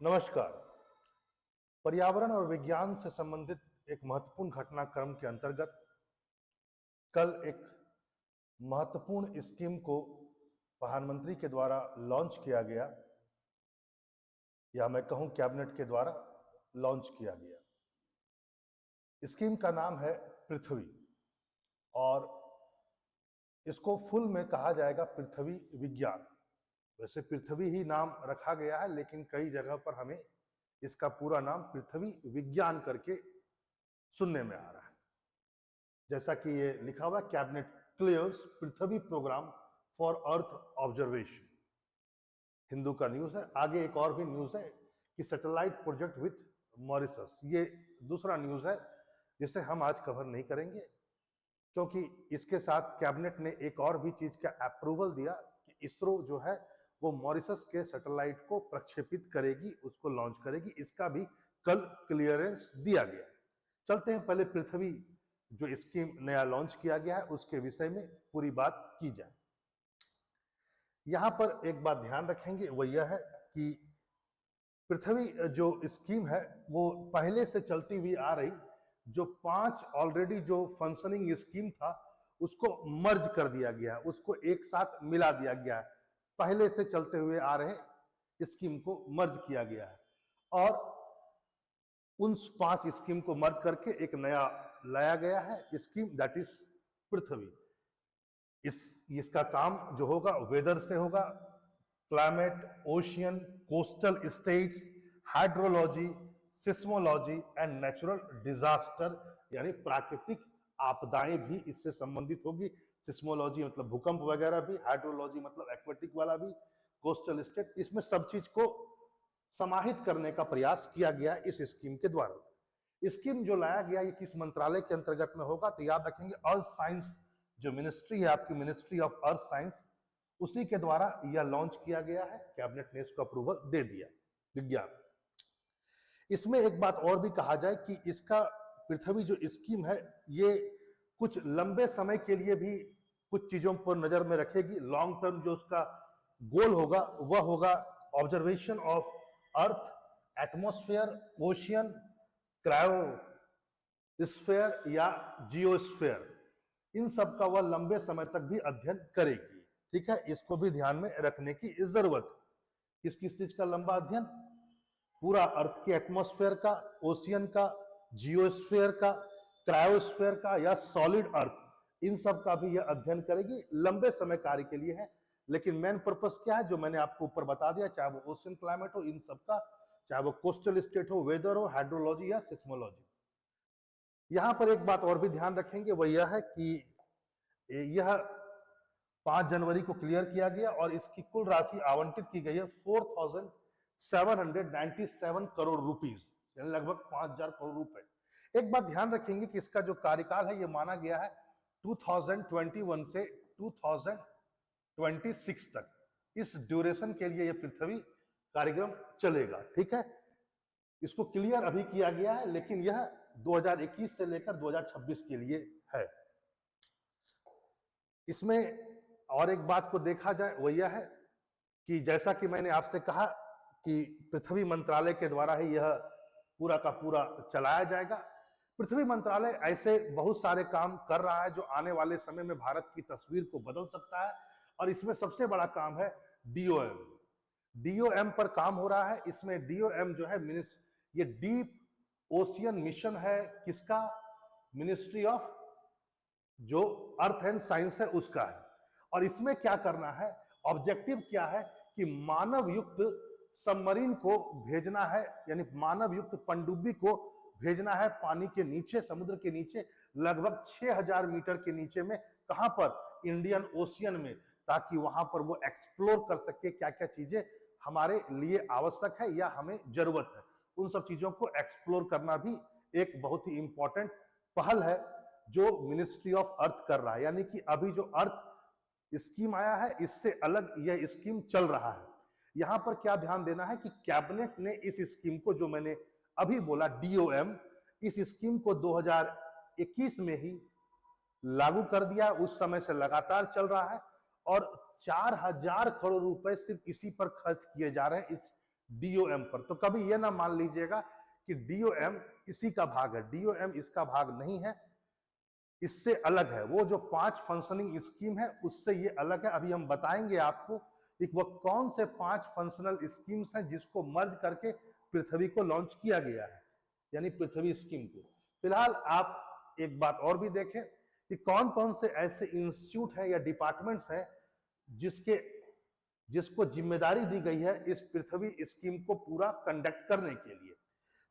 नमस्कार। पर्यावरण और विज्ञान से संबंधित एक महत्वपूर्ण घटनाक्रम के अंतर्गत कल एक महत्वपूर्ण स्कीम को प्रधानमंत्री के द्वारा लॉन्च किया गया, या मैं कहूं कैबिनेट के द्वारा लॉन्च किया गया। स्कीम का नाम है पृथ्वी, और इसको फुल में कहा जाएगा पृथ्वी विज्ञान। वैसे पृथ्वी ही नाम रखा गया है, लेकिन कई जगह पर हमें इसका पूरा नाम पृथ्वी विज्ञान करके सुनने में आ रहा है। जैसा कि ये लिखा हुआ, cabinet clears Prithvi program for earth observation. Hindu का न्यूज है। आगे एक और भी न्यूज है कि सैटेलाइट प्रोजेक्ट विथ मॉरिशस। ये दूसरा न्यूज है जिसे हम आज कवर नहीं करेंगे, क्योंकि इसके साथ कैबिनेट ने एक और भी चीज का अप्रूवल दिया कि इसरो जो है वो मॉरिशस के सैटेलाइट को प्रक्षेपित करेगी, उसको लॉन्च करेगी। इसका भी कल क्लियरेंस दिया गया। चलते हैं पहले पृथ्वी जो स्कीम नया लॉन्च किया गया है उसके विषय में पूरी बात की जाए। यहां पर एक बात ध्यान रखेंगे, वो यह है कि पृथ्वी जो स्कीम है वो पहले से चलती हुई आ रही जो 5 ऑलरेडी जो फंक्शनिंग स्कीम था उसको मर्ज कर दिया गया, उसको एक साथ मिला दिया गया है। पहले से चलते हुए आ रहे स्कीम को मर्ज किया गया है, और उन 5 स्कीम को मर्ज करके एक नया लाया गया है स्कीम, दैट इज पृथ्वी। इसका काम जो होगा वेदर से होगा, climate, ocean, coastal states, hydrology, seismology and natural disaster, यानी प्राकृतिक आपदाएं भी इससे संबंधित होगी। सिस्मोलॉजी मतलब भूकंप वगैरह भी, हाइड्रोलॉजी मतलब एक्वेटिक वाला भी, कोस्टल स्टेट, इसमें सब चीज को समाहित करने का प्रयास किया गया इस स्कीम के द्वारा। स्कीम जो लाया गया ये किस मंत्रालय के अंतर्गत में होगा, तो याद रखेंगे अर्थ साइंस जो मिनिस्ट्री है आपकी, मिनिस्ट्री ऑफ अर्थ साइंस, उसी के द्वारा यह लॉन्च किया गया है। कैबिनेट ने इसको अप्रूवल दे दिया। विज्ञान, इसमें एक बात और भी कहा जाए कि इसका पृथ्वी जो स्कीम है ये कुछ लंबे समय के लिए भी कुछ चीजों पर नजर में रखेगी। लॉन्ग टर्म जो उसका गोल होगा वह होगा observation of earth, atmosphere, ocean, cryosphere या जियोस्फेयर, इन सब का वह लंबे समय तक भी अध्ययन करेगी। ठीक है, इसको भी ध्यान में रखने की जरूरत। किस किस चीज का लंबा अध्ययन? पूरा अर्थ के एटमॉस्फेयर का, ओशियन का, जियोस्फेयर का, क्रायोस्फेयर का या सॉलिड अर्थ, इन सब का भी यह अध्ययन करेगी। लंबे समय कार्य के लिए है, लेकिन मेन पर्पस क्या है जो मैंने आपको ऊपर बता दिया, चाहे वो ओशियन क्लाइमेट हो, इन सब का, चाहे वो कोस्टल स्टेट हो, वेदर हो, हाइड्रोलॉजी या सिस्मोलॉजी। यहां पर एक बात और भी ध्यान रखेंगे, वह यह है कि यह 5 जनवरी को क्लियर किया गया और इसकी कुल राशि आवंटित की गई है 4797 करोड़ रुपीस, यानी लगभग 5000 करोड़ रुपए। एक बात ध्यान रखेंगे कि इसका जो कार्यकाल है ये माना गया है 2021 से 2026 तक। इस ड्यूरेशन के लिए यह पृथ्वी कार्यक्रम चलेगा। ठीक है, इसको क्लियर अभी किया गया है, लेकिन यह 2021 से लेकर 2026 के लिए है। इसमें और एक बात को देखा जाए वो यह है कि जैसा कि मैंने आपसे कहा कि पृथ्वी मंत्रालय के द्वारा ही यह पूरा का पूरा चलाया जाएगा। पृथ्वी मंत्रालय ऐसे बहुत सारे काम कर रहा है जो आने वाले समय में भारत की तस्वीर को बदल सकता है, और इसमें सबसे बड़ा काम है डीओएम। डीओएम पर काम हो रहा है। इसमें डीओएम जो है ये डीप ओशियन मिशन है। किसका? मिनिस्ट्री ऑफ जो अर्थ एंड साइंस है उसका है। और इसमें क्या करना है, ऑब्जेक्टिव क्या है कि मानव युक्त सबमरीन को भेजना है, यानी मानव युक्त पनडुब्बी को भेजना है पानी के नीचे, समुद्र के नीचे, लगभग 6000 मीटर के नीचे में। कहां पर? इंडियन ओशियन में, ताकि वहां पर वो एक्सप्लोर कर सके क्या क्या चीजें हमारे लिए आवश्यक है या हमें जरूरत है। उन सब चीजों को एक्सप्लोर करना भी एक बहुत ही इंपॉर्टेंट पहल है जो मिनिस्ट्री ऑफ अर्थ कर रहा है। यानी कि अभी जो अर्थ स्कीम आया है इससे अलग यह स्कीम चल रहा है। यहां पर क्या ध्यान देना है कि कैबिनेट ने इस स्कीम को, जो मैंने अभी बोला डीओएम, इस स्कीम को 2021 में ही लागू कर दिया। उस समय से लगातार चल रहा है और 4000 करोड़ रुपए सिर्फ इसी पर खर्च किए जा रहे हैं, इस डीओएम पर। तो कभी ये ना मान लीजिएगा कि डीओएम इसी का भाग है, डीओएम इसका भाग नहीं है, इससे अलग है। वो जो 5 फंक्शनिंग स्कीम है उससे ये अलग है। अभी हम बताएंगे आपको कि वो कौन से 5 फंक्शनल स्कीम्स हैं जिसको मर्ज करके पृथ्वी को लॉन्च किया गया है, यानी पृथ्वी स्कीम को। फिलहाल आप एक बात और भी देखें कि कौन कौन से ऐसे इंस्टीट्यूट है या डिपार्टमेंट्स है जिसको जिम्मेदारी दी गई है इस पृथ्वी स्कीम को पूरा कंडक्ट करने के लिए।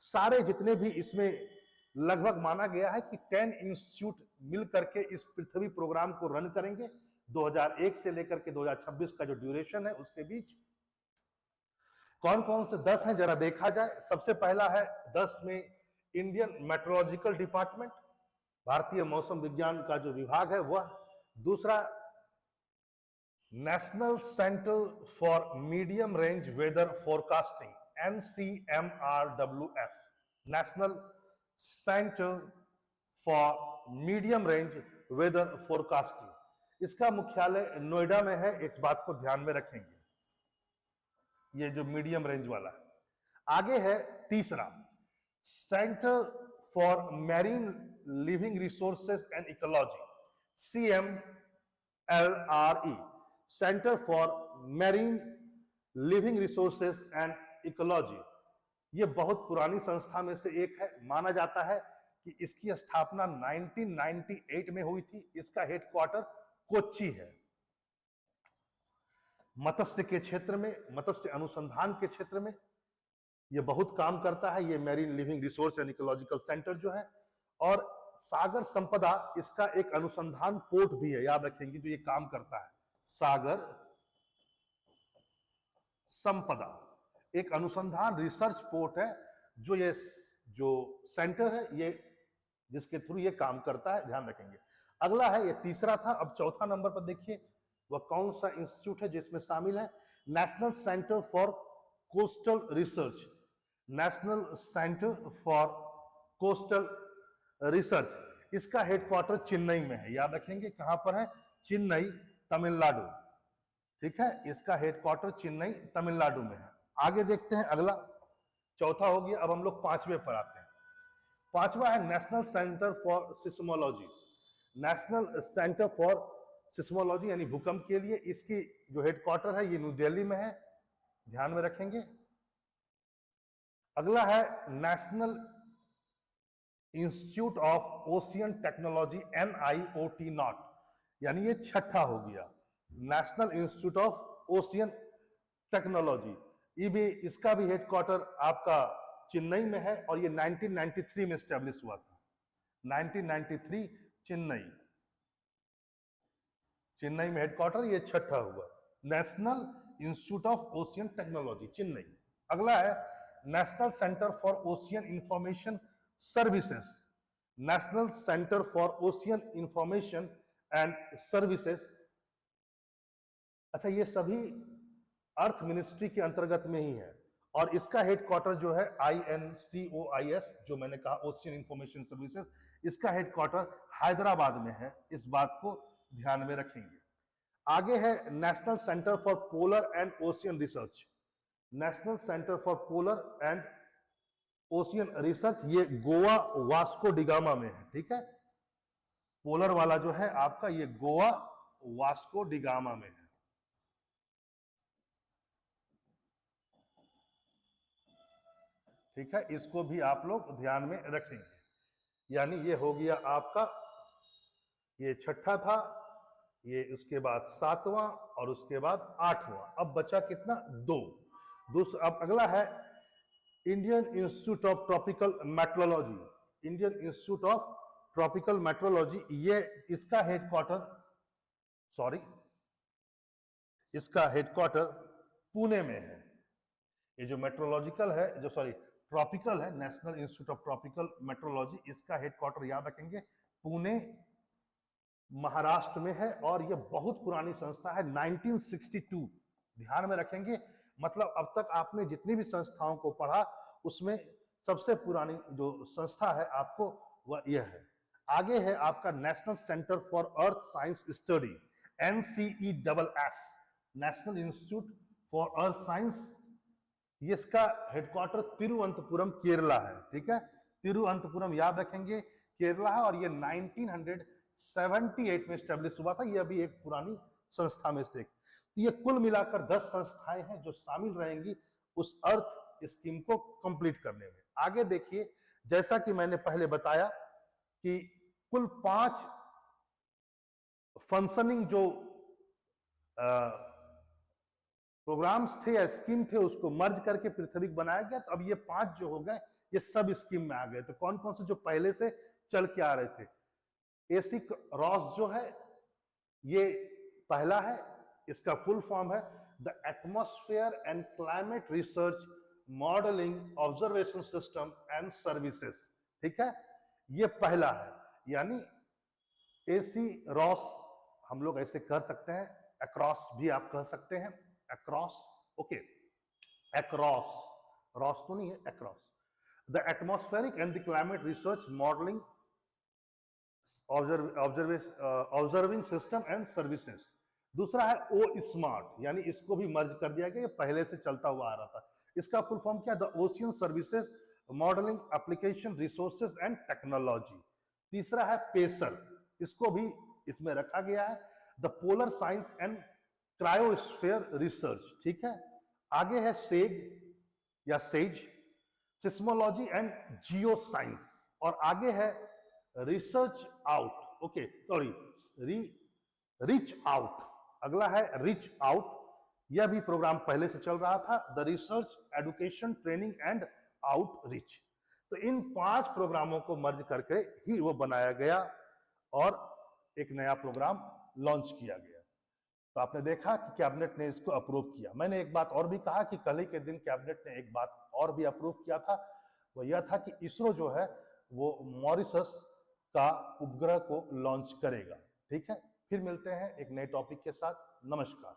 सारे जितने भी इसमें लगभग माना गया है कि 10 इंस्टीट्यूट मिल करके इस पृथ्वी प्रोग्राम को रन करेंगे 2001 से लेकर के 2026 का जो ड्यूरेशन है उसके बीच। कौन कौन से 10 हैं जरा देखा जाए। सबसे पहला है 10 में इंडियन मेट्रोलॉजिकल डिपार्टमेंट, भारतीय मौसम विज्ञान का जो विभाग है वह। दूसरा national centre for medium range weather forecasting, NCMRWF, national centre for medium range weather forecasting. इसका मुख्यालय नोएडा में है, इस बात को ध्यान में रखेंगे, ये जो मीडियम रेंज वाला है। आगे है तीसरा centre for marine living resources and ecology, CMLRE, centre for marine living resources and ecology. ये बहुत पुरानी संस्था में से एक है। माना जाता है कि इसकी स्थापना 1998 में हुई थी। इसका हेडक्वार्टर कोच्चि है। मत्स्य के क्षेत्र में, मत्स्य अनुसंधान के क्षेत्र में ये बहुत काम करता है, ये marine living resource and ecological centre जो है। और सागर संपदा इसका एक अनुसंधान पोर्ट भी है, याद रखेंगे, जो ये काम करता है। सागर संपदा एक अनुसंधान रिसर्च पोर्ट है, जो सेंटर है ये, जिसके थ्रू ये काम करता है, ध्यान रखेंगे। अगला है, ये तीसरा था। अब चौथा नंबर पर देखिए वह कौन सा इंस्टीट्यूट है जिसमें शामिल है, national centre for coastal research, national centre for coastal research. इसका हेडक्वार्टर चेन्नई में है, याद रखेंगे कहां पर है, चेन्नई, तमिलनाडु। ठीक है, इसका हेडक्वार्टर चेन्नई, तमिलनाडु में है। आगे देखते हैं अगला, चौथा हो गया। अब हम लोग पांचवें पर आते हैं। पांचवा है national centre for seismology, national centre for seismology यानी भूकंप के लिए। इसकी जो हेडक्वार्टर है ये न्यू दिल्ली में है, ध्यान में रखेंगे। अगला है national institute of ocean technology, NIOT not, यानी ये छठा हो गया, national institute of ocean technology. इसका भी हेडक्वार्टर आपका चेन्नई में है और ये 1993 में स्टैब्लिश हुआ था। 1993 चेन्नई में हेडक्वार्टर, ये छठा हुआ, national institute of ocean technology, Chennai. अगला है national centre for ocean information services, national centre for ocean information and services. अच्छा, ये सभी अर्थ मिनिस्ट्री के अंतर्गत में ही है और इसका हेडक्वार्टर जो है INCOIS, जो मैंने कहा ओशियन इंफॉर्मेशन सर्विसेज, इसका हेडक्वार्टर हैदराबाद में है, इस बात को ध्यान में रखेंगे। आगे है national centre for polar and ocean research, national centre for polar and ocean research, ये गोवा वास्को डिगामा में है। ठीक है, पोलर वाला जो है आपका ये गोवा वास्को डिगामा में है। ठीक है, इसको भी आप लोग ध्यान में रखेंगे। यानी ये हो गया आपका, ये छठा था, ये उसके बाद सातवां और उसके बाद आठवां। अब बचा कितना, दो। अब अगला है Indian institute of tropical metrology, Indian institute of tropical metrology. ये इसका हेडक्वार्टर पुणे में है। ये जो मेट्रोलॉजिकल है, जो ट्रॉपिकल है, national institute of tropical metrology, इसका हेडक्वार्टर याद रखेंगे पुणे महाराष्ट्र में है और यह बहुत पुरानी संस्था है, 1962, ध्यान में रखेंगे। मतलब अब तक आपने जितनी भी संस्थाओं को पढ़ा उसमें सबसे पुरानी जो संस्था है आपको वह यह है। आगे है आपका national centre for earth science study, NCESS, national institute for earth science ये इसका हेडक्वार्टर तिरुवनंतपुरम केरला है, ठीक है, तिरुवनंतपुरम याद रखेंगे, केरला है, और ये 1978 में स्टेब्लिश हुआ था। ये अभी एक पुरानी संस्था में से एक। तो ये कुल मिलाकर 10 संस्थाएं हैं जो शामिल रहेंगी उस अर्थ स्कीम को कंप्लीट करने में। आगे देखिए, जैसा कि मैंने पहले बताया कि कुल 5 फंक्शनिंग जो प्रोग्राम्स थे या स्कीम थे उसको मर्ज करके पृथ्वी बनाया गया। तो अब ये 5 जो हो गए ये सब स्कीम में आ गए। तो कौन कौन से जो पहले से चल के आ रहे थे, एसिक रॉस जो है ये पहला है, इसका फुल फॉर्म है the atmosphere and climate research modelling observation system and services, ठीक है, ये पहला है। यानी एसी रॉस हम लोग ऐसे कर सकते हैं, अक्रॉस भी आप कह सकते हैं, अक्रॉस, ओके, अक्रॉस, रॉस तो नहीं है, across, the atmospheric and the climate research modelling observing system and services. दूसरा है ओ स्मार्ट, यानी इसको भी मर्ज कर दिया गया, ये पहले से चलता हुआ आ रहा था। इसका फुल फॉर्म क्या, the ocean services modelling application resources and technology. तीसरा है पेसर, इसको भी इसमें रखा गया है, the polar science and cryosphere research, ठीक है। आगे है सेग या says, seismology and geo science, और आगे है research out, okay sorry, reach out, अगला है रिच आउट, यह भी प्रोग्राम पहले से चल रहा था, the research education training and outreach. तो इन 5 प्रोग्रामों को मर्ज करके ही वो बनाया गया और एक नया प्रोग्राम लॉन्च किया गया। तो आपने देखा कि कैबिनेट ने इसको अप्रूव किया। मैंने एक बात और भी कहा कि कल ही के दिन कैबिनेट ने एक बात और भी अप्रूव किया था, वो यह था कि इसरो जो है वो मॉरिशस का उपग्रह को लॉन्च करेगा, ठीक है। फिर मिलते हैं एक नए टॉपिक के साथ, नमस्कार।